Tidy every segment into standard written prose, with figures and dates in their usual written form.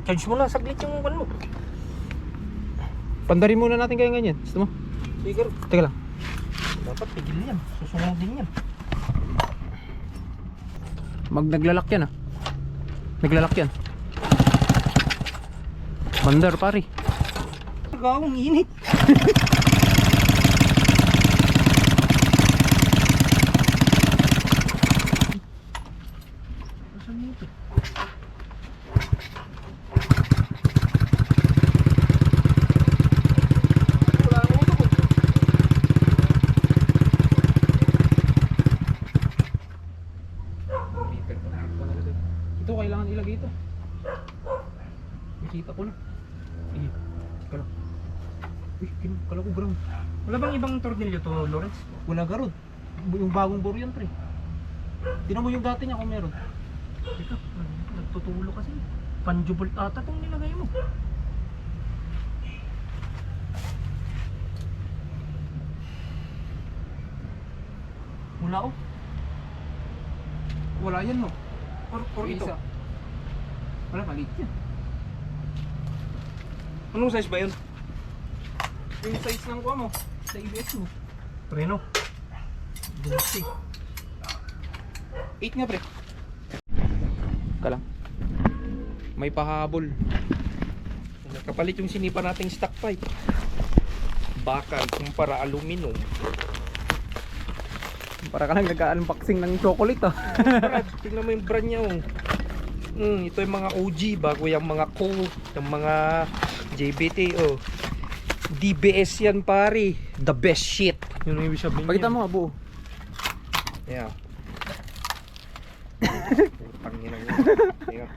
Charge mo na saglit yung ano mo. Pandarin muna natin kaya ganyan. Gusto mo? Sige. Teka lang. Dapat pigil yan. Susunod din yan. Naglalak yan ah. Naglalak yan. Mandar pare. Gawang init. Asan nito? Ito kailangan ilagay ito. Nakita ko na. Sige. Teka lang. Uy, kala ko ground. Wala bang ibang tornilyo to, Lawrence? Wala garod. Yung bagong buro yan pre. Tinan mo yung dati niya kung meron. Teka, nagtutulo kasi. Panjubolt ata itong nilagay mo. Wala oh. Wala yan no. Or ito. Isa. Wala, maliit yan. Anong size ba yun? Yung size ng kuha mo. Sa ABS mo. Preno. 12. 8 nga pre. Ka lang. May pahabol. Kapalit yung sinipa nating stock pipe. Bakal kumpara aluminum. Para ka lang nag-unboxing ng chocolate ah. Brad, tingnan mo yung brand niya oh. Ito yung mga OG bago yung mga Colt, yung mga JBT oh. DBS yan pare. The best shit. Yun yung ibig sabihin. Pakita mo nga buo. Yeah. Putang ina mo. Yeah.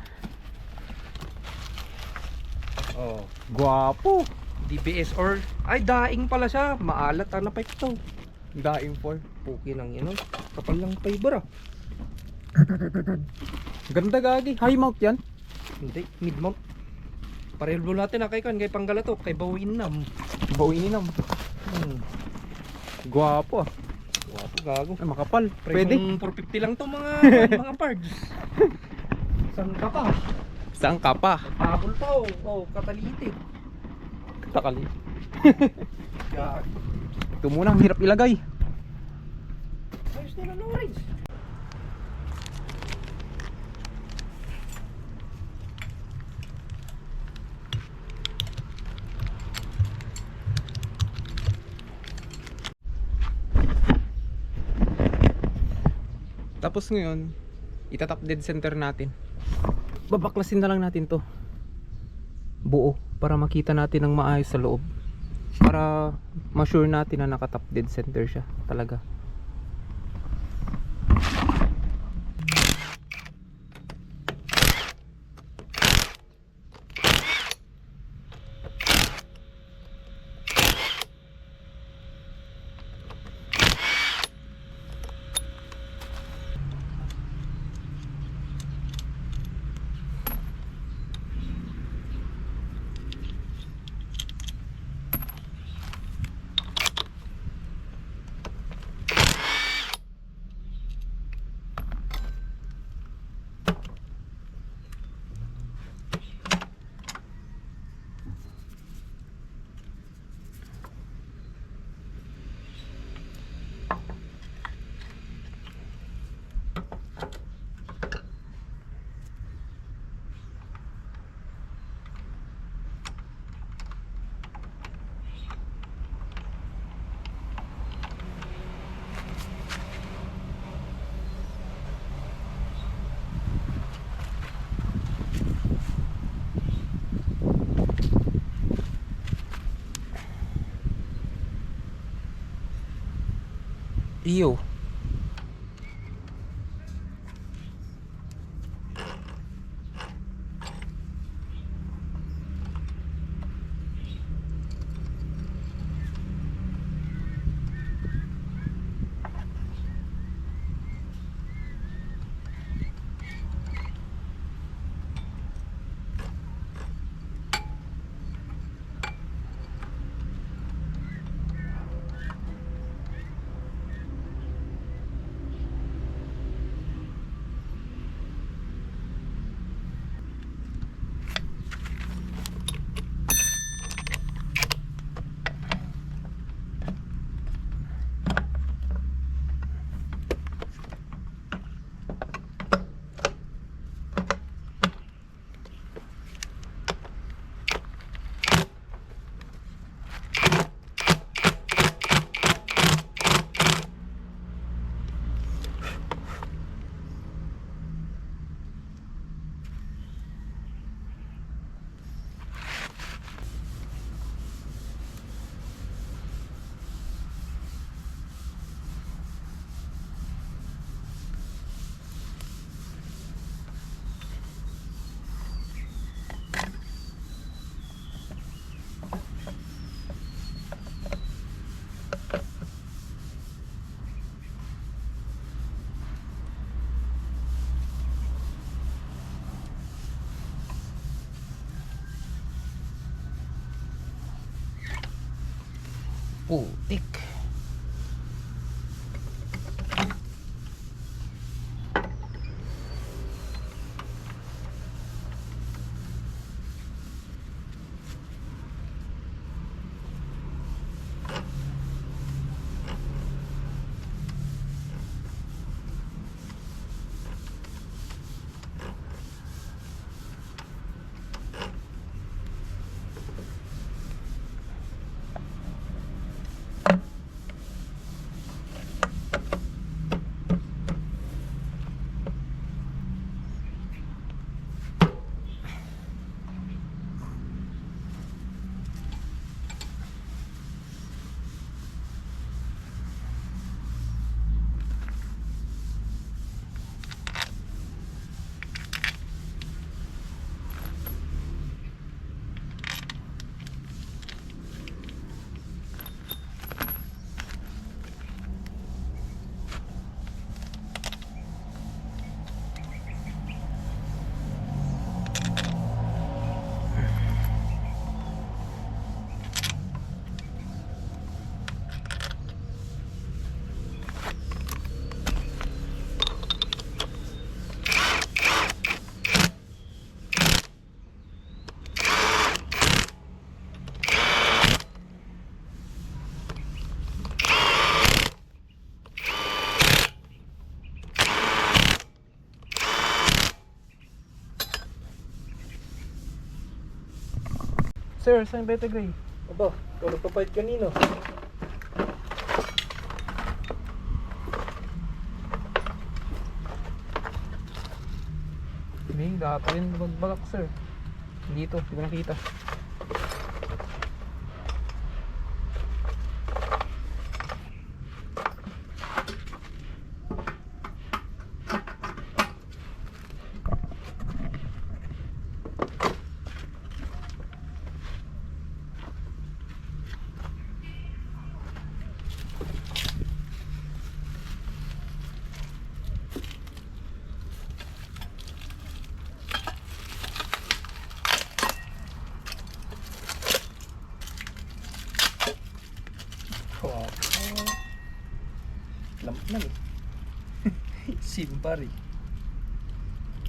Oh, Guwapo. DBS or ay daing pala siya. Maalat na pipe to. Daing for. Puki ng ino. Kapal lang fiber ah. Ganda gagi. High mount yan. Hindi, mid mount. Parehol natin na kay kan kay Panggalatok, kay Bawinam. Bawinin nam. Guwapo ah. Wapo gago. Ay, makapal. Pwede. Presong 450 lang to mga mga parts. Saan ka pa? Saan ka pa? Habol pa oh. Oh, kataliti. Takali. Yeah. Ito muna, ang hirap ilagay. Ayos na lang, Lawrence. Tapos ngayon, itatap dead center natin. Babaklasin na lang natin to buo para makita natin ng maayos sa loob. Para ma-sure natin na nakatap dead center siya talaga. Iyo. Putik. Sir, saan beta gray? Aba, ikaw nagpapahit kanino? May dapat rin magbagak sir. Dito, di ko nakita. Wow. Lamp lang eh. Simpari.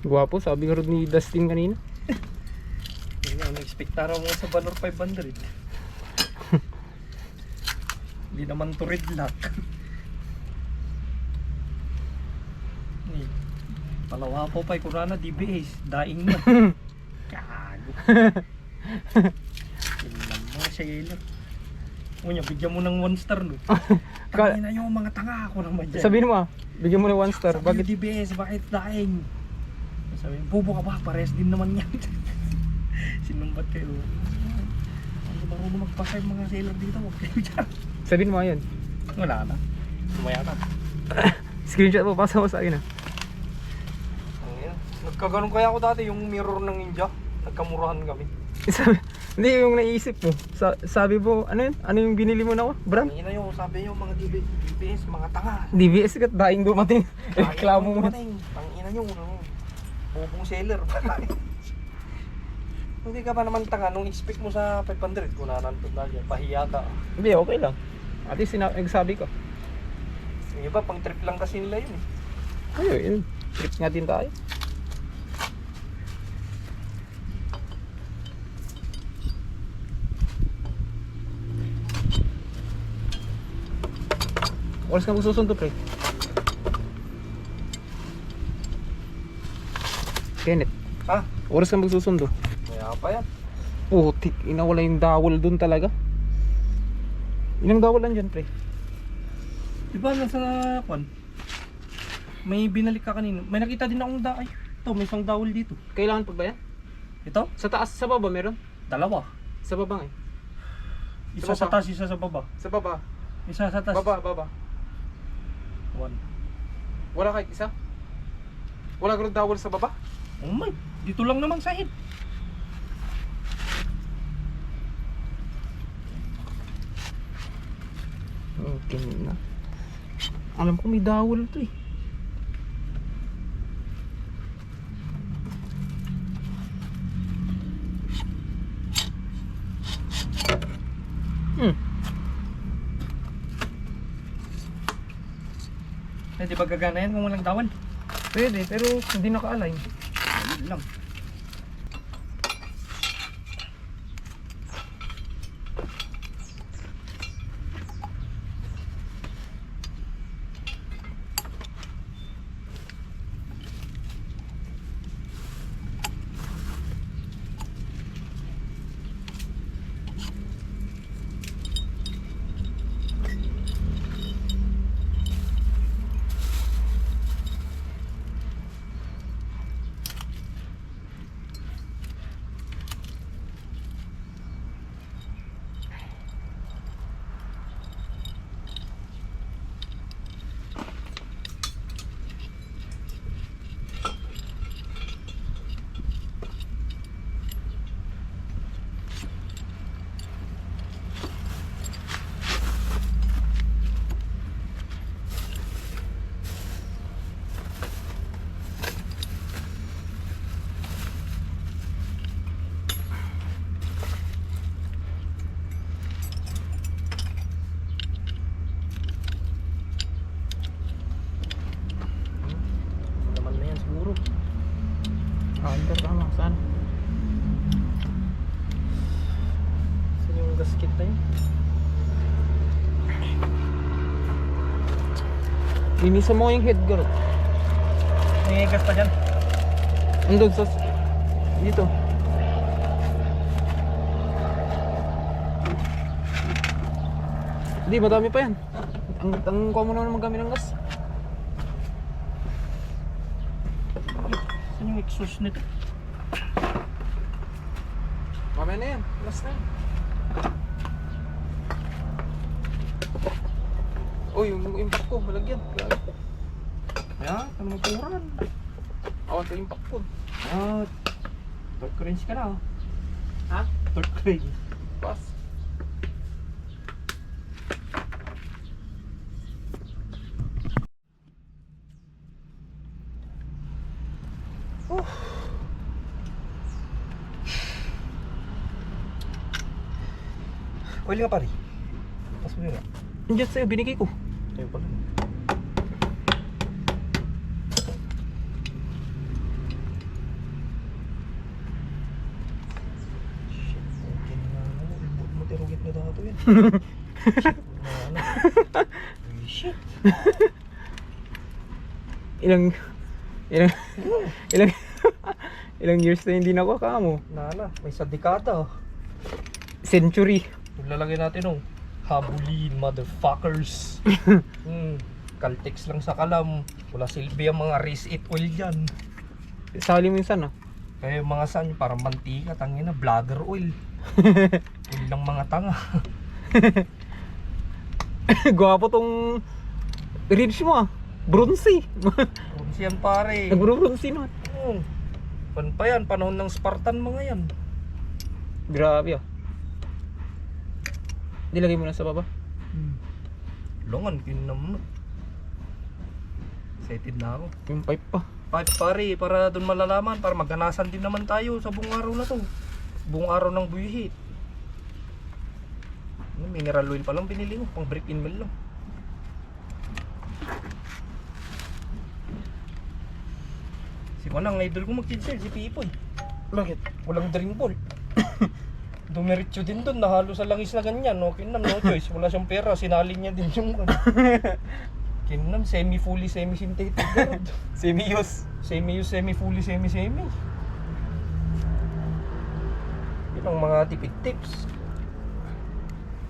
Gwapo, sabi nga rin ni Dustin kanina. Hindi nga, na-expectara mo sa Valor 500. Hindi naman to red lock. Palawa po pa, kurana DBS. Daing na. Kago. Tingnan mo, sailor. Unya, bigyan mo ng 1 star no. Tangin na yung mga tanga ako naman dyan. Sabihin mo bigyan mo ng 1 star. Bakit Bakit? DBS? Bakit daing? Sabi, bobo ka ba? Pares din naman yan. Sinumbat kayo. Ano marunong magpasay mga sailor dito? Huwag kayo dyan. Sabihin mo yan. Wala na. Sumaya ka. Screenshot mo, pasa mo sa akin Nagkaganon kaya ako dati yung mirror ng Ninja. Nagkamurahan kami. Hindi, yung naisip mo. Sabi mo, ano yun? Ano yung binili mo na brand? Tangina nyo, sabi nyo mga DBS, mga tanga. DBS kat daing dumating. Reklamo mo. Tangina nyo, no? Bubong seller. Hindi ka pa naman tanga nung expect mo sa 500 kung nanandun na dyan. Pahiya ka. Hindi, okay lang. At least nagsabi ko. Yung iba, pang trip lang kasi nila yun eh. Ayun, yun. Trip nga din tayo. Oras ka magsusundo, pre. Kenneth, Ha? oras ka magsusundo. Kaya pa yan. Oh, inawala yung dawal dun talaga. Ilang dawal lang dyan, pre? Diba nasa kwan? May binalik ka kanina. May nakita din akong ay, ito, may isang dawal dito. Kailangan pa ba yan? Ito? Sa taas, sa baba meron? Dalawa. Sa baba nga Isa sa taas, isa sa baba. Sa baba. Isa sa taas. Baba. 1. Wala kahit isa? Wala ganun dawal sa baba? Oh my, dito lang naman sa head. Okay na. Alam ko may dawal to eh. Di ba gagana yan kung walang dawal? Pwede, pero hindi naka-align. Ayun lang. Naman na yan siguro. Under tama, saan? Saan yung gasket na yun? Linisan mo yung head guard. May gas pa dyan. Andun sa... dito. Hindi, madami pa yan. Ang kuha mo naman gamit ng gas. Saan yung exhaust nito? Mamaya na yan. Last na yan. Oh, yung impact ko, malagyan. Grabe. Kaya, ano magpuran? Awan sa impact ko. Ah, torque wrench ka na. Ha? Torque wrench. Pass. Oil nga pare. Tapos mo yun ah. Nandiyan sa'yo, binigay ko. Ayun pala. Shit, okay na ano. Ibot mo tirugit na dato yan. Shit. Ilang ilang ilang years na hindi nakuha mo. Nala, may sa dekada. Century. Lalagay natin nung habulin, motherfuckers. Caltex lang sa kalam. Wala silbi ang mga race it oil dyan. Sali minsan ah. Kaya yung mga san, parang mantika, tangina, vlogger oil. Oil ng mga tanga. Gwapo tong ridge mo ah. Bronzy. Bronze yan pare. Nagro-bronzy na. Pan pa yan, panahon ng Spartan mga yan. Grabe ah. Nilagay mo na sa baba. Longan, kinam mo. Excited na ako. Yung pipe pa. Pipe pare, para doon malalaman, para magganasan din naman tayo sa buong araw na to. Buong araw ng buhit. Mineral oil pa lang binili ko, pang brick in mill lang. Si Manang, idol ko mag-kidsel, si Pipoy. Bakit? Walang drain ball. Dumiretso din doon, nahalo sa langis na ganyan. Okay nam, no choice. Wala siyang pera, sinali niya din yung kinam, semi-fully, semi-synthetic guard. Semi-use. Semi-use, semi-fully, semi-semi. Yun ang mga tipid tips.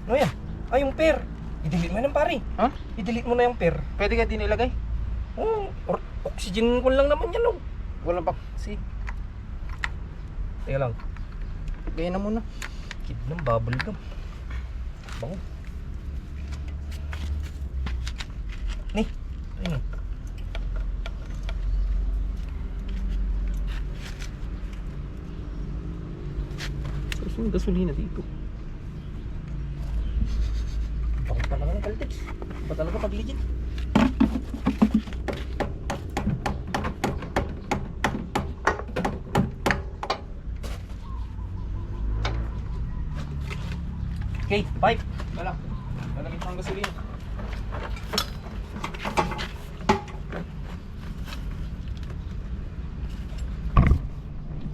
Ano yan? Ah, yung pair. I-delete mo na pare. Ha? I-delete mo na yung pair. Pwede ka din ilagay? Oxygen ko lang naman yan, oh. Walang paksi. Teka lang. Gaya na muna. Kid ng bubble gum. Bango. Ni, ayun. Tapos yung gasolina dito. Bango talaga ng Caltex. Ba talaga pag legit? Okay, pipe. Wala. Lalagay pang gasolina.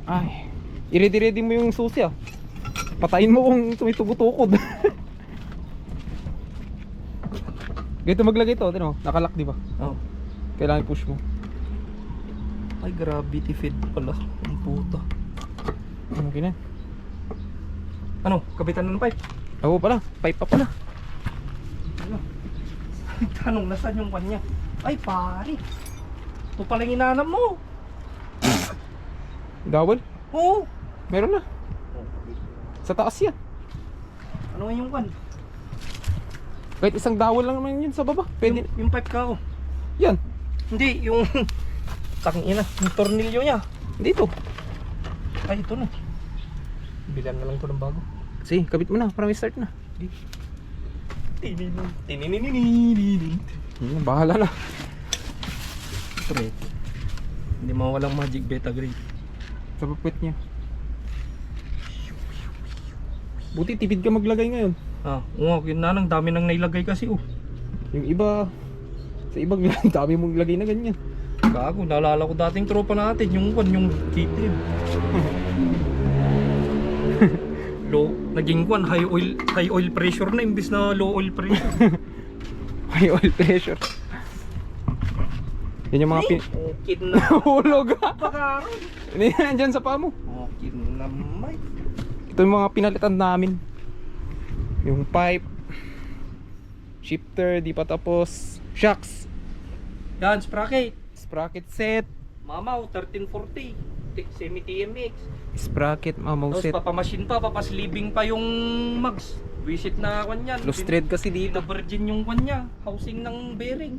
Ay, i-ready mo yung susi ah. Patayin mo kung tumitubo-tukod. Ganito maglagay to, tino, nakalock di ba? Oh. Kailangan push mo. Ay, gravity feed pala. Ang puta. Okay na. Ano? Kapitan ng pipe? Oo pala, pipe pa pala. Ano? Tanong, nasaan yung kanya? Ay, pare. Ito pala yung inanam mo. Dowel? Oo. Meron na. Sa taas yan. Ano nga yung kwan? Kahit isang dowel lang naman yun sa baba. Pwede. Yung pipe ka ako. Yan. Hindi, yung... Tangina, yung tornilyo niya. Dito. Ay, ito na. Bilan na lang ito ng bago. Sige, kabit mo na para may start na. Bahala na. Pre. Hindi mawalang magic beta grade. Sa puwet niya. Buti tipid ka maglagay ngayon. Ah, oo, ang dami nang nailagay kasi oh. Yung iba, sa ibang dami mong lagay na ganyan. Gago, naalala ko dating tropa natin, yung kwan, yung kitib. Naging kwan, high oil pressure na imbis na low oil pressure. High oil pressure. Yan yung mga Okay na. Hulog ha. Pakaroon. Hindi yan dyan sa paa mo. Okay na, may. Ito yung mga pinalitan namin. Yung pipe, shifter, di pa tapos, shocks, Yan, sprocket. sprocket set, Mamaw, 1340. Semi-TMX. sprocket, mamaw Tapos set. papamasin pa, papaslibing pa yung mags. Visit na kwan yan. Loose thread kasi Dito dito. virgin yung kwan niya. Housing ng bearing.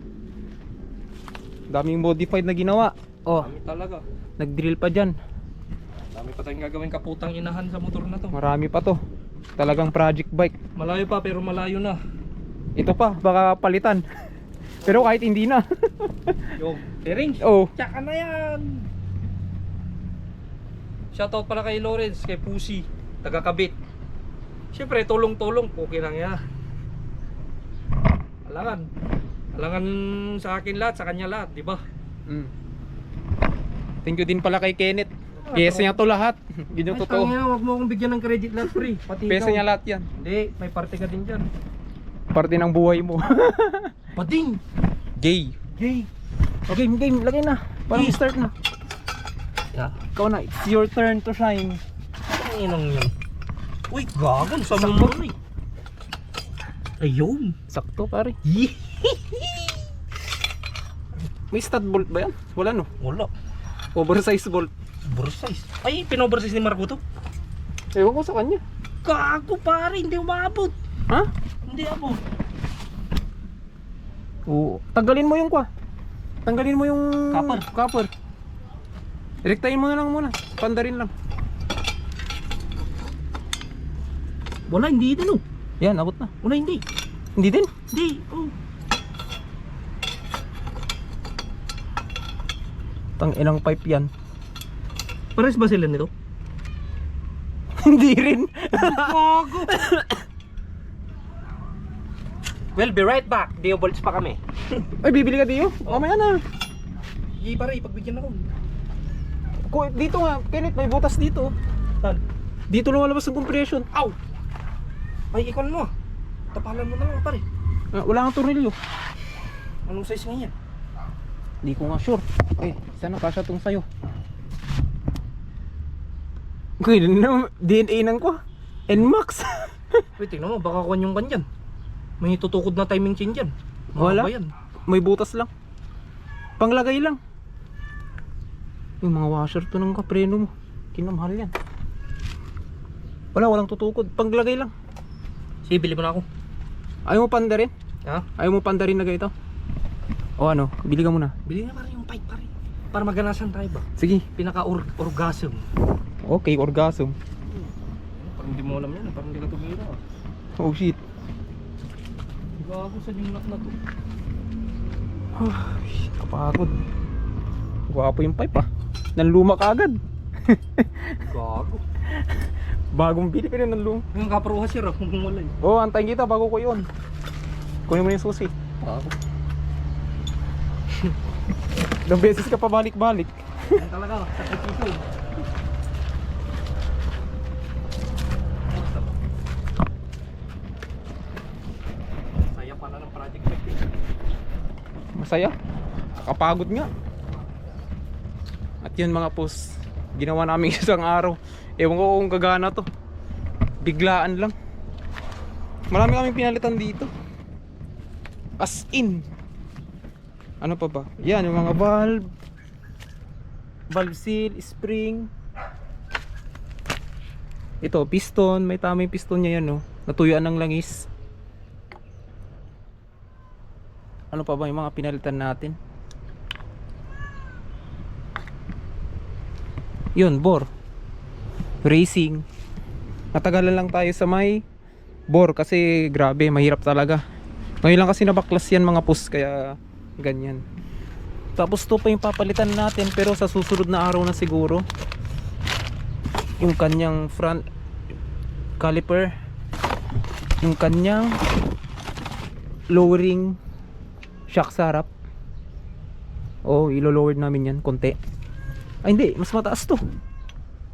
Daming modified na ginawa. Oh, Dami talaga. nag-drill pa dyan. Dami pa tayong gagawin kaputang inahan sa motor na to. Marami pa to. Talagang project bike. Malayo pa pero malayo na. Ito pa, baka palitan. Pero kahit hindi na. Yung bearing. Oh, Tsaka na yan. Shoutout pala kay Lawrence, kay Pussy, taga-Kabit. Siyempre, tulong-tulong, okay lang yan. Alangan sa akin lahat, sa kanya lahat, di ba? Thank you din pala kay Kenneth. Pyesa niya to lahat. Yun yung totoo. Wag mo akong bigyan ng credit lahat, free. Pati Pyesa ikaw. niya lahat yan. Hindi, may parte ka din dyan. Parte ng buhay mo. Pading! Gay. Yay! Okay, game, lagay na. Parang Yay. start na. Yeah. Ikaw na, it's your turn to shine. Ang inang yun. Uy, gagon, sa mo mo eh. Ayun. Sakto pare. Yee! May stud bolt ba yan? Wala no? Wala. Oversized bolt. Oversize. Ay, pinoversize ni Marco to. Ewan ko sa kanya. Gago pare, hindi umabot. Ha? Hindi abot. Oo. Tanggalin mo yung kwa. Tanggalin mo yung Copper. Copper. Rektahin mo na lang muna. Pandarin lang. Wala, hindi din oh. Yan, abot na. Wala, hindi. Hindi din. Hindi, oh. Tang inang pipe yan. Pares ba sila nito? Hindi rin. Gago! We'll be right back. Deobolts pa kami. Ay, bibili ka diyo? Mamaya na. Hindi pare, ipagbigyan ako. Dito nga, Kenneth, may butas dito. Saan? Dito lumalabas ng compression. Aw! Ay, ikon mo. Tapalan mo na lang pare. Wala kang tornilyo. Anong size nga yan? Hindi ko nga sure. Okay, sana kasya tong sayo. Okay, DNA nang ko. NMAX. Wait, tingnan mo, baka kuwan yung kanyan. May tutukod na timing chain dyan. Wala. Mahaba yan. May butas lang. Panglagay lang. Yung mga washer to ng kapreno mo. Kinamahal yan. Walang tutukod. Panglagay lang. Sige, bili mo na ako. Ayaw mo panda rin? Ha? Ayaw mo panda rin na ganito? O ano, bili ka muna. Bili na pare yung pipe pare. Para maganasan tayo ba? Sige. Pinaka-orgasm. Okay, orgasm. Parang hindi mo alam yan. Parang hindi ka tumira. Oh shit. Gago sa yung lock na to. Kapagod. Gwapo yung pipe ah. Nanluma ka agad. Gago. Bagong bili ka rin ng luma. Yung kaparuha sir, kung wala eh. Oh, antayin kita bago ko yun. Kunin mo yung susi. Gago. Ilang beses ka pabalik-balik. Yan talaga, sakripisyo. Masaya. Kapagod nga. At yun mga pus, ginawa namin isang araw. Ewan ko kung gagana to. Biglaan lang. Marami kaming pinalitan dito. As in. Ano pa ba? Yan, yung mga valve. Valve seal, spring. Ito, piston. May tamang piston niya yan, no? Natuyuan ng langis. Ano pa ba yung mga pinalitan natin? Yun, bore. Racing. Natagalan lang tayo sa may bore kasi grabe, mahirap talaga. Ngayon lang kasi nabaklas yan mga pus, kaya ganyan. Tapos to pa yung papalitan natin, pero sa susunod na araw na siguro. Yung kanyang front caliper, yung kanyang lowering shock sa harap. Oh, ilo-lower namin yan konti. Ay hindi, mas mataas to.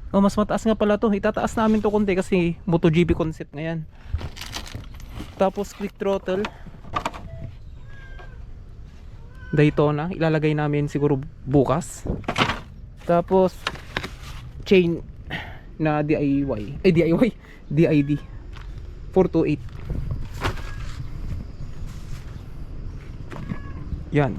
Oh, mas mataas nga pala to. Itataas namin to konti kasi MotoGP concept na yan. Tapos quick throttle Daytona, ilalagay namin siguro bukas. Tapos chain na DIY. DID 428. Yan.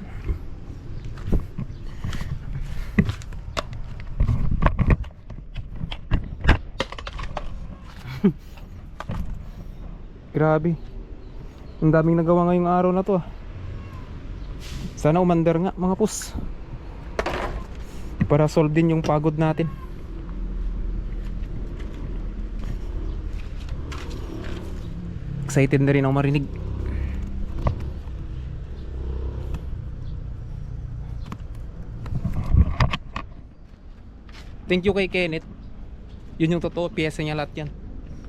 Grabe. Ang daming nagawa ngayong araw na to. Sana umandar nga mga pus. Para solve din yung pagod natin. Excited na rin ako marinig. Thank you kay Kenneth. Yun yung totoo, piyesa niya lahat yan.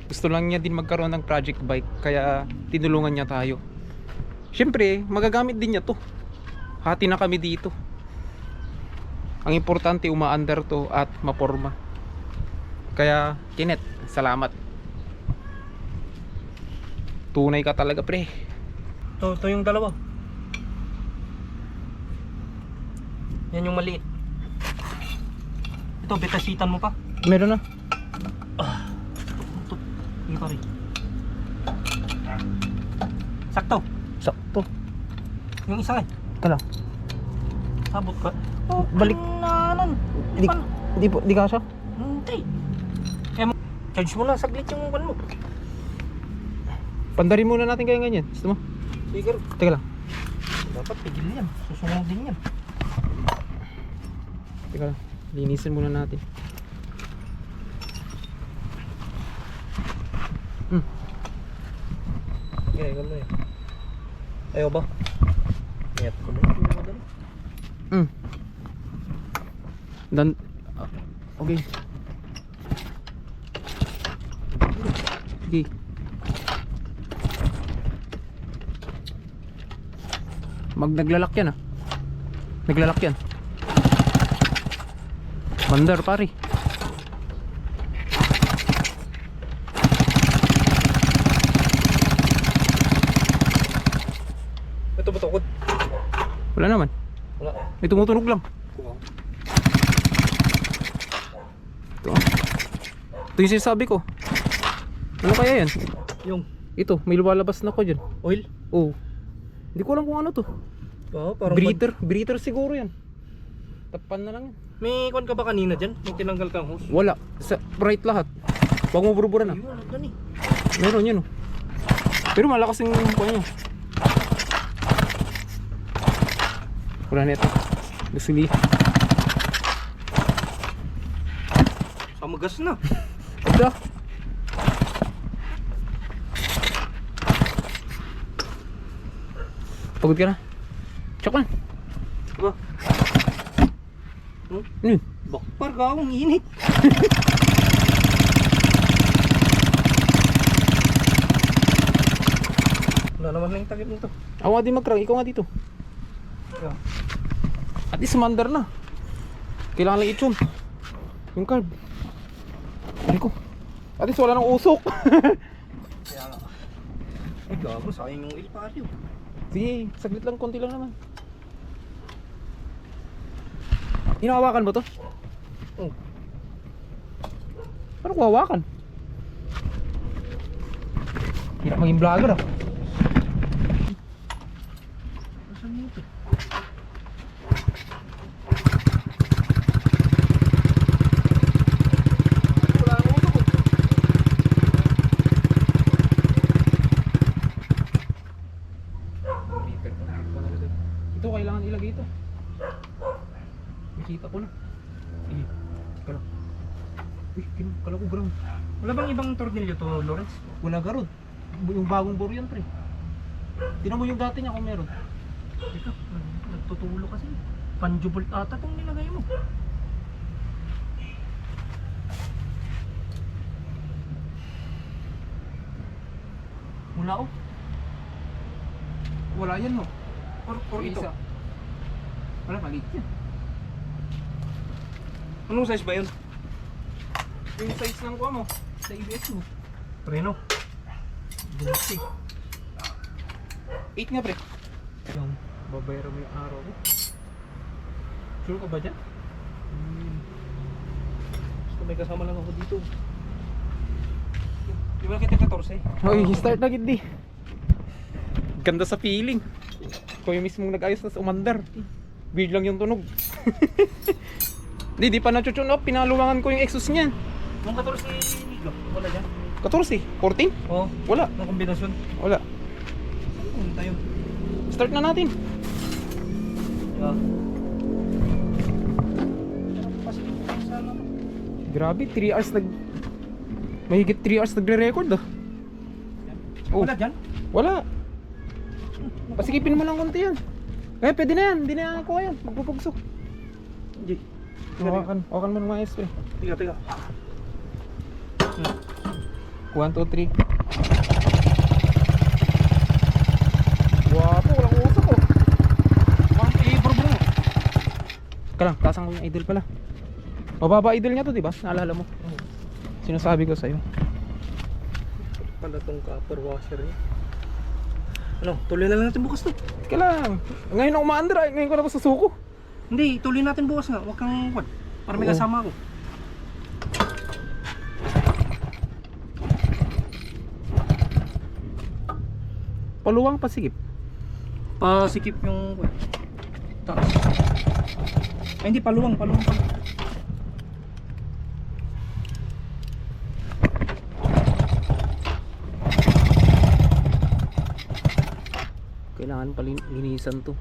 Gusto lang niya din magkaroon ng project bike, kaya tinulungan niya tayo. Siyempre, magagamit din niya to. Hati na kami dito. Ang importante, umaandar to at maporma. Kaya, Kenneth, salamat. Tunay ka talaga, pre. Ito yung dalawa. Yan yung maliit. Ito, betasitan mo pa. Meron na. Ito, hindi pa rin. Sakto. Sakto. Yung isa eh. Ito lang. Sabot ka. Balik. Nanan. Di ka siya? Hindi. Charge mo na saglit yung one mo. Pandarin muna natin kaya ganyan. Gusto mo? Sige. Teka lang. Dapat pigil yan. Susunod din yan. Teka lang. Linisin muna natin. Okay, gano'n eh. Ayaw ba? Mayat ko na. Dan okay. Sige. Naglalak yan ah. Naglalak yan. Mandar pare. Ito ba tukod? Wala naman. Wala. May tumutunog lang. Ito. Ito yung sinasabi ko. Ano kaya yan? Yung Ito, may lumalabas na ko dyan. oil? Oh. Hindi ko alam kung ano to. Oo, parang Breather siguro yan. Tapan na lang yan. May kwan ka ba kanina dyan? May tinanggal kang hose? Wala. Sa right lahat. Huwag mo buruburan ah. Ayun, ano gan eh. Meron yan oh. Pero malakas yung kuha niya. Wala na ito. Gasili. Samagas na. Ito. Pagod ka na. Chok na. Diba? Ano yun? Bakpar ka akong init. Wala naman na yung takip nito. Ako nga din mag-crank. Ikaw nga dito. Yeah. At least mandar na. Kailangan lang i-tune yung carb. Ay ko. At least wala nang usok. Kaya nga. Ay gago, sayang yung oil pare. Sige, saglit lang, konti lang naman. Hinahawakan mo to? Oh. Paano ko hawakan? Hirap maging vlogger ah. Nasaan mo ito? Wala akong ulo ko. Ito kailangan ilagay ito. Nakita ko na. Sige, kala. Uy, kala ko ground. Wala bang ibang tornilyo to, Lawrence? Wala garod. Yung bagong bore yan, pre. Tinan mo yung dati niya kung meron. Ito, nagtutulo kasi. Panjubolt ata itong nilagay mo. Wala oh. Wala yan, no? Or ito. Isa. Wala, maliit yan. Anong size ba yun? Yung size ng kuha mo, sa ABS mo. Preno. 12. 8 nga, pre. Yung babayaro mo yung araw mo. Sure ka ba dyan? Gusto may kasama lang ako dito. Di ba kita 14? Hoy, start na gid di. Ganda sa feeling. Ikaw yung mismong nag-ayos na sa umandar. Weird lang yung tunog. Di pa na-tune up. Pinaluwangan ko yung exhaust niyan. Nung 14 Miglo, wala dyan? 14? 14? Oo. Wala. Ng kombinasyon. Wala. Saan tayo? Start na natin. Yeah. Grabe, 3 hours mahigit 3 hours nagre-record ah. Oh, Wala dyan? wala. Pasikipin mo lang konti yan. Eh, pwede na yan. Hindi na ako yan. Magpupugso. Hindi. Hawakan mo ng mga SP. Tiga, tiga. 1, 2, 3. Wapo, walang usok oh. Pang flavor bro. Ka lang, tasang ko yung idol pala. Mababa idol niya to, di ba? Naalala mo? Sinasabi ko sa'yo. Pala tong copper washer niya. Ano, tuloy na lang natin bukas to. Teka lang. Ngayon ako umaandar ay. Ngayon ko na pa susuko. Hindi, tuloy natin bukas nga. Huwag kang kwan. Para may Oo. kasama ako. Paluwang pasikip. Pasikip yung kwan. Taas. Ay, hindi, paluwang. Kailangan palinisan to.